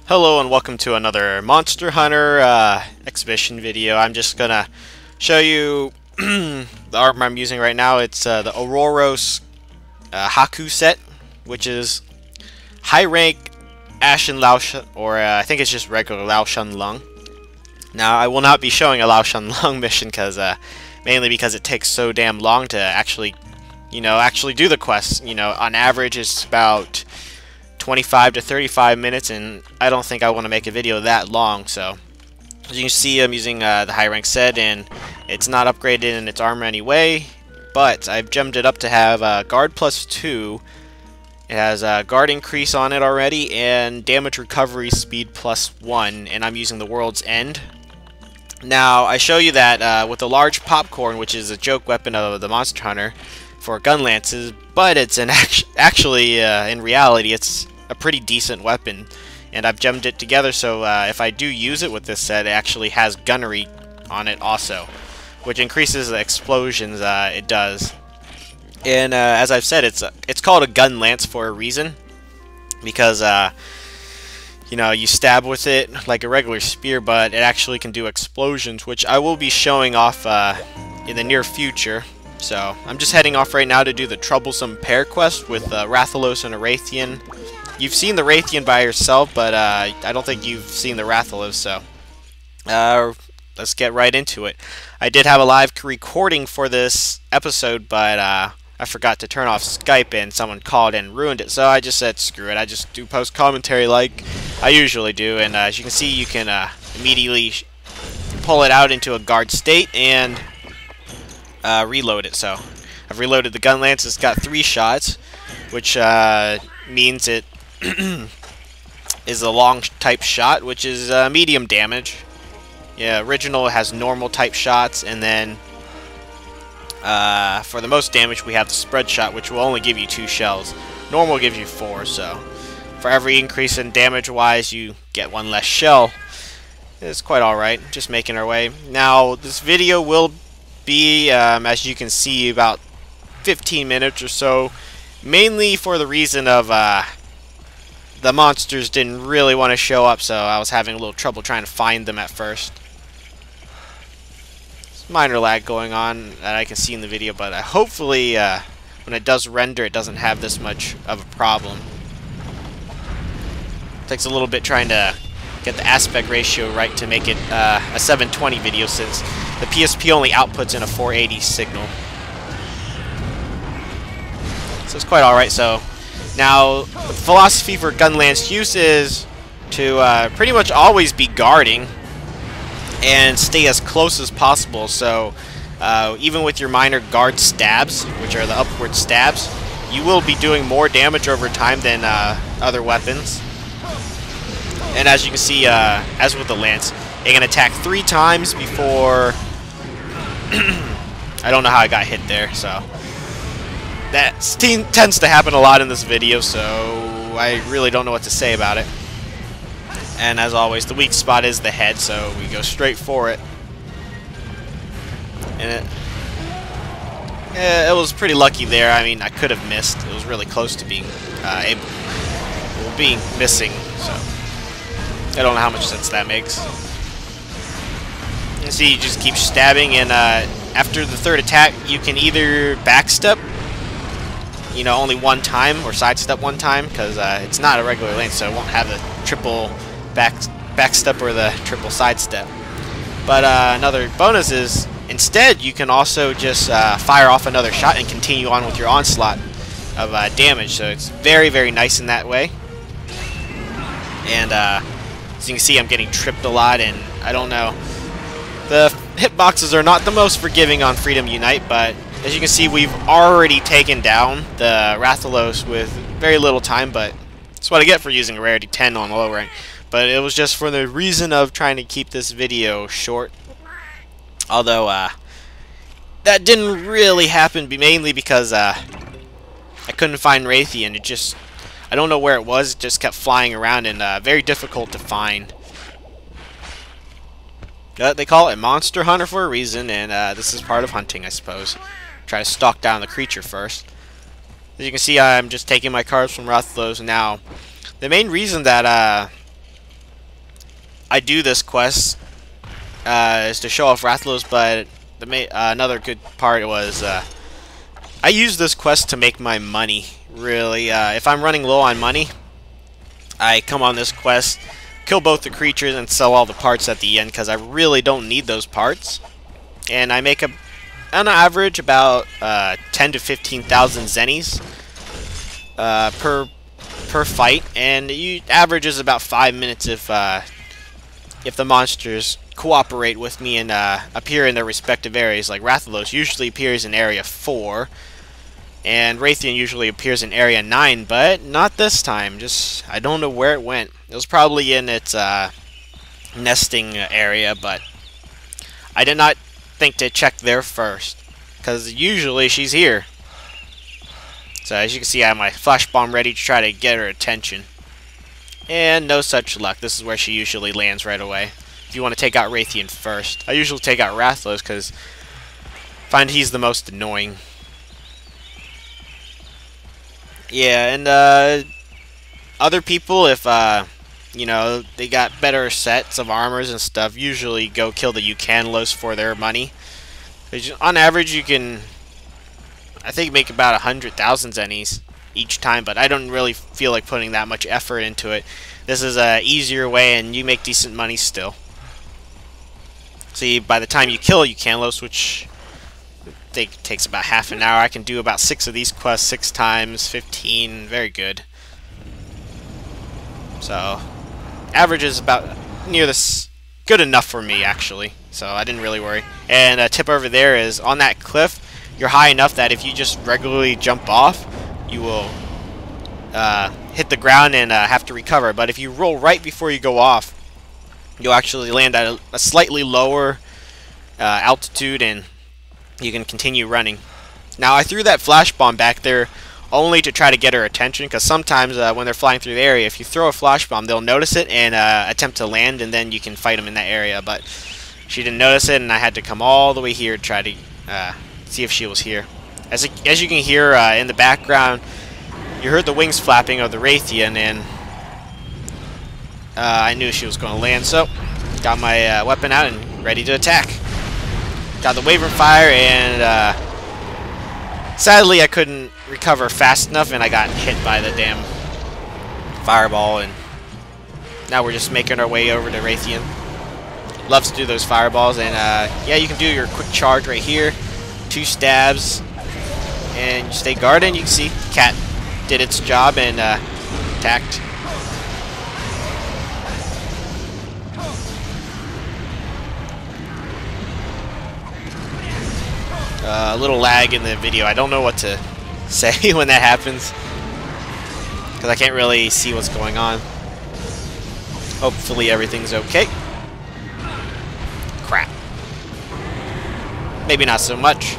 Hello and welcome to another Monster Hunter exhibition video. I'm just gonna show you the armor I'm using right now. It's the Auroros Haku set, which is high rank Ashen Laoshan, or I think it's just regular Laoshan Lung. Now I will not be showing a Laoshan Lung mission mainly because it takes so damn long to actually do the quest. On average it's about 25 to 35 minutes, and I don't think I want to make a video that long. So as you can see, I'm using the high rank set, and it's not upgraded in its armor anyway, but I've gemmed it up to have guard +2. It has a guard increase on it already, and damage recovery speed +1, and I'm using the World's End. Now I show you that with the large popcorn, which is a joke weapon of the Monster Hunter for gunlances, but it's actually in reality it's a pretty decent weapon, and I've gemmed it together so if I do use it with this set, it actually has gunnery on it also, which increases the explosions it does. And as I've said, it's called a Gunlance for a reason, because you stab with it like a regular spear, but it actually can do explosions, which I will be showing off in the near future. So I'm just heading off right now to do the Troublesome pair quest with Rathalos and a Rathian. You've seen the Rathian by yourself, but I don't think you've seen the Rathalos, so let's get right into it. I did have a live recording for this episode, but I forgot to turn off Skype, and someone called and ruined it, so I just said screw it. I just do post commentary like I usually do, and as you can see, you can immediately pull it out into a guard state and reload it. So I've reloaded the Gunlance. It's got 3 shots, which means it is a long type shot, which is medium damage. Yeah, original has normal type shots, and then for the most damage we have the spread shot, which will only give you 2 shells. Normal gives you 4, so for every increase in damage wise you get 1 less shell. It's quite alright. Just making our way. Now this video will be, as you can see, about 15 minutes or so, mainly for the reason of the monsters didn't really want to show up, so I was having a little trouble trying to find them at first. There's minor lag going on that I can see in the video, but hopefully when it does render it doesn't have this much of a problem. It takes a little bit trying to get the aspect ratio right to make it a 720 video, since the PSP only outputs in a 480 signal. So it's quite alright. So now the philosophy for Gunlance use is to pretty much always be guarding and stay as close as possible. So even with your minor guard stabs, which are the upward stabs, you will be doing more damage over time than other weapons. And as you can see, as with the Lance, it can attack 3 times before... I don't know how I got hit there, so... That tends to happen a lot in this video, so I really don't know what to say about it. And as always, the weak spot is the head, so we go straight for it. And it was pretty lucky there. I mean, I could have missed. It was really close to being missing, so... I don't know how much sense that makes. You see, you just keep stabbing, and after the 3rd attack, you can either backstep, only 1 time, or sidestep 1 time, because it's not a regular lane, so it won't have the triple backstep or the triple sidestep. But another bonus is, instead, you can also just fire off another shot and continue on with your onslaught of damage. So it's very, very nice in that way. And as you can see, I'm getting tripped a lot, and I don't know. The hitboxes are not the most forgiving on Freedom Unite, but as you can see, we've already taken down the Rathalos with very little time, but that's what I get for using a rarity 10 on low rank. But it was just for the reason of trying to keep this video short. Although, that didn't really happen, mainly because I couldn't find Rathian. I don't know where it was, it just kept flying around, and very difficult to find. They call it Monster Hunter for a reason, and this is part of hunting, I suppose. Try to stalk down the creature first. As you can see, I'm just taking my cards from Rathalos now. The main reason that I do this quest is to show off Rathalos, but another good part was I use this quest to make my money. Really, if I'm running low on money, I come on this quest, kill both the creatures, and sell all the parts at the end because I really don't need those parts. And I make on average about 10 to 15,000 zennies per fight, and it averages about 5 minutes if the monsters cooperate with me and appear in their respective areas. Like Rathalos usually appears in area 4, and Rathian usually appears in area 9, but not this time. Just I don't know where it went. It was probably in its nesting area, but I did not think to check there first, because usually she's here. So as you can see, I have my flash bomb ready to try to get her attention. And no such luck. This is where she usually lands right away. If you want to take out Rathian first. I usually take out Rathalos because I find he's the most annoying. Yeah, and other people, if you know, they got better sets of armors and stuff, usually go kill the Gunlance for their money. On average, you can, I think, make about 100,000 zennies each time, but I don't really feel like putting that much effort into it. This is a easier way, and you make decent money still. See, by the time you kill Gunlance, which I think takes about half an hour, I can do about 6 of these quests 6 times, 15, very good. So, average is about near this, good enough for me actually, so I didn't really worry. And a tip over there is, on that cliff, you're high enough that if you just regularly jump off, you will hit the ground and have to recover. But if you roll right before you go off, you'll actually land at a slightly lower altitude, and you can continue running. Now, I threw that flash bomb back there only to try to get her attention, because sometimes when they're flying through the area, if you throw a flash bomb, they'll notice it and attempt to land, and then you can fight them in that area. But she didn't notice it, and I had to come all the way here to try to see if she was here. As you can hear in the background, you heard the wings flapping of the Rathian, and I knew she was going to land, so got my weapon out and ready to attack. Got the Wyvern Fire, and sadly I couldn't recover fast enough, and I got hit by the damn fireball, and now we're just making our way over to Rathian. Loves to do those fireballs, and yeah, you can do your quick charge right here. 2 stabs, and you stay guarded, and you can see the cat did its job and attacked. A little lag in the video. I don't know what to say when that happens, because I can't really see what's going on. Hopefully everything's okay. Crap. Maybe not so much.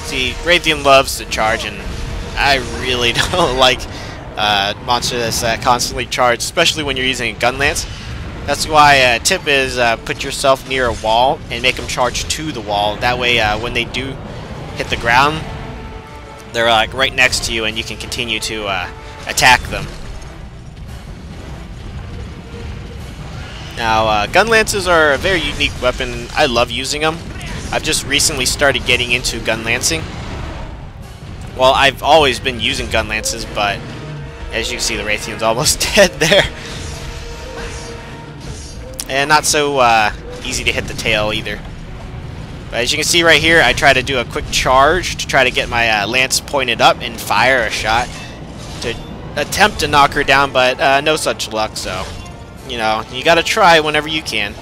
See, Rathian loves to charge, and I really don't like monsters that constantly charge, especially when you're using a Gunlance. That's why a tip is put yourself near a wall and make them charge to the wall. That way, when they do hit the ground, they're like right next to you, and you can continue to attack them. Now, Gunlances are a very unique weapon. I love using them. I've just recently started getting into Gunlancing. Well, I've always been using Gunlances, but as you can see, the Rathian's almost dead there. And not so easy to hit the tail either. But as you can see right here, I try to do a quick charge to try to get my lance pointed up and fire a shot to attempt to knock her down, but no such luck, so, you know, you gotta try whenever you can.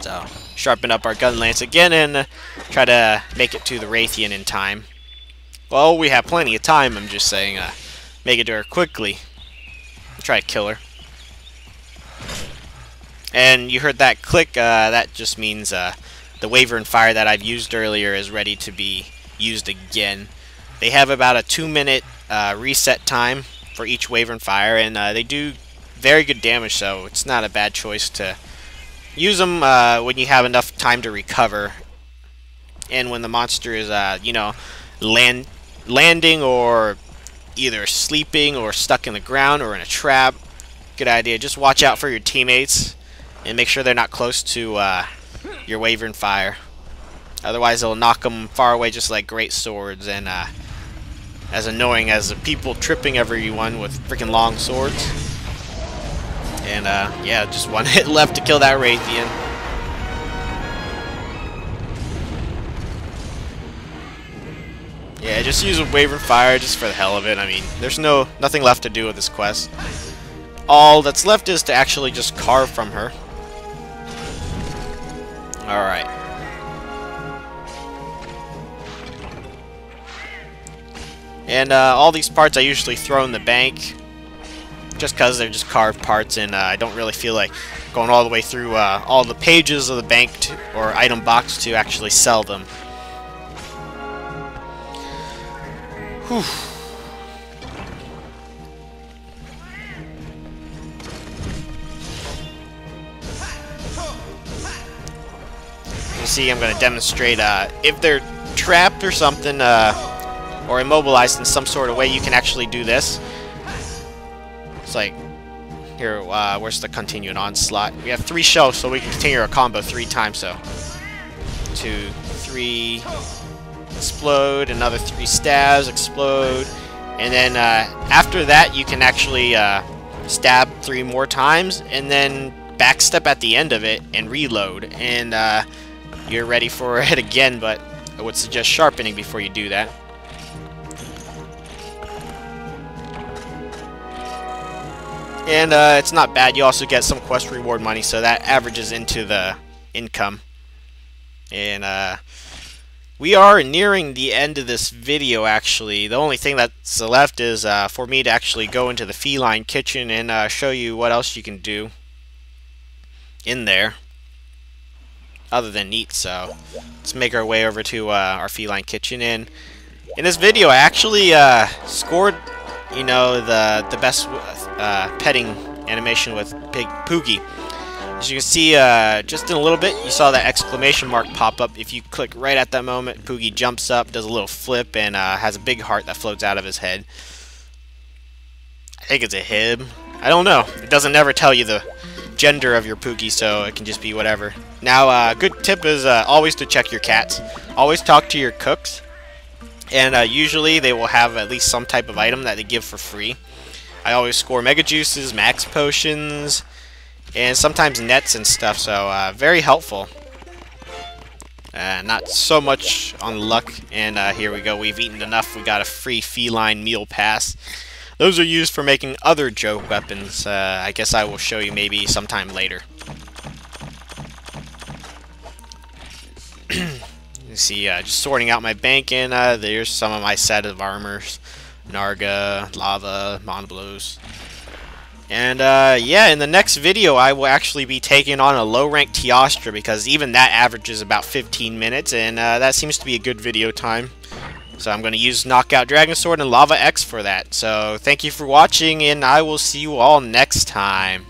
So, sharpen up our Gunlance again and try to make it to the Rathian in time. Well, we have plenty of time, I'm just saying, make it to her quickly. Try to kill her. And you heard that click, that just means the Wyvern Fire that I've used earlier is ready to be used again. They have about a 2-minute reset time for each Wyvern Fire, and they do very good damage, so it's not a bad choice to use them when you have enough time to recover, and when the monster is, you know, landing or either sleeping or stuck in the ground or in a trap. Good idea. Just watch out for your teammates and make sure they're not close to your Wyvern fire. Otherwise, it'll knock them far away, just like great swords, and as annoying as the people tripping everyone with freaking long swords. And yeah, just one hit left to kill that Rathian. Yeah, just use a Wyvern fire just for the hell of it. I mean, there's nothing left to do with this quest. All that's left is to actually just carve from her. Alright. And all these parts I usually throw in the bank, just because they're just carved parts, and I don't really feel like going all the way through all the pages of the bank or item box to actually sell them. Whew. You see, I'm going to demonstrate if they're trapped or something, or immobilized in some sort of way, you can actually do this. It's like, here, where's the continued onslaught? We have 3 shells, so we can continue our combo 3 times, so 2, 3, explode, another 3 stabs, explode, and then after that you can actually stab 3 more times, and then backstep at the end of it and reload, and you're ready for it again, but I would suggest sharpening before you do that. And it's not bad. You also get some quest reward money, so that averages into the income. And we are nearing the end of this video, actually. The only thing that's left is for me to actually go into the feline kitchen and show you what else you can do in there other than eat. So let's make our way over to our feline kitchen. And in this video, I actually scored, you know, the best petting animation with Pig Poogie. As you can see, just in a little bit, you saw that exclamation mark pop up. If you click right at that moment, Poogie jumps up, does a little flip, and has a big heart that floats out of his head. I think it's a him. I don't know. It doesn't ever tell you the gender of your Poogie, so it can just be whatever. Now, a good tip is always to check your cats. Always talk to your cooks. And usually they will have at least some type of item that they give for free. I always score mega juices, max potions, and sometimes nets and stuff, so very helpful. Not so much on luck, and here we go. We've eaten enough. We got a free feline meal pass. Those are used for making other joke weapons. I guess I will show you maybe sometime later. You see, just sorting out my bank, and there's some of my set of armors. Narga, Lava, Monoblos. And yeah, in the next video I will actually be taking on a low-ranked Teostra, because even that averages about 15 minutes, and that seems to be a good video time. So I'm going to use Knockout Dragon Sword and Lava X for that. So thank you for watching, and I will see you all next time.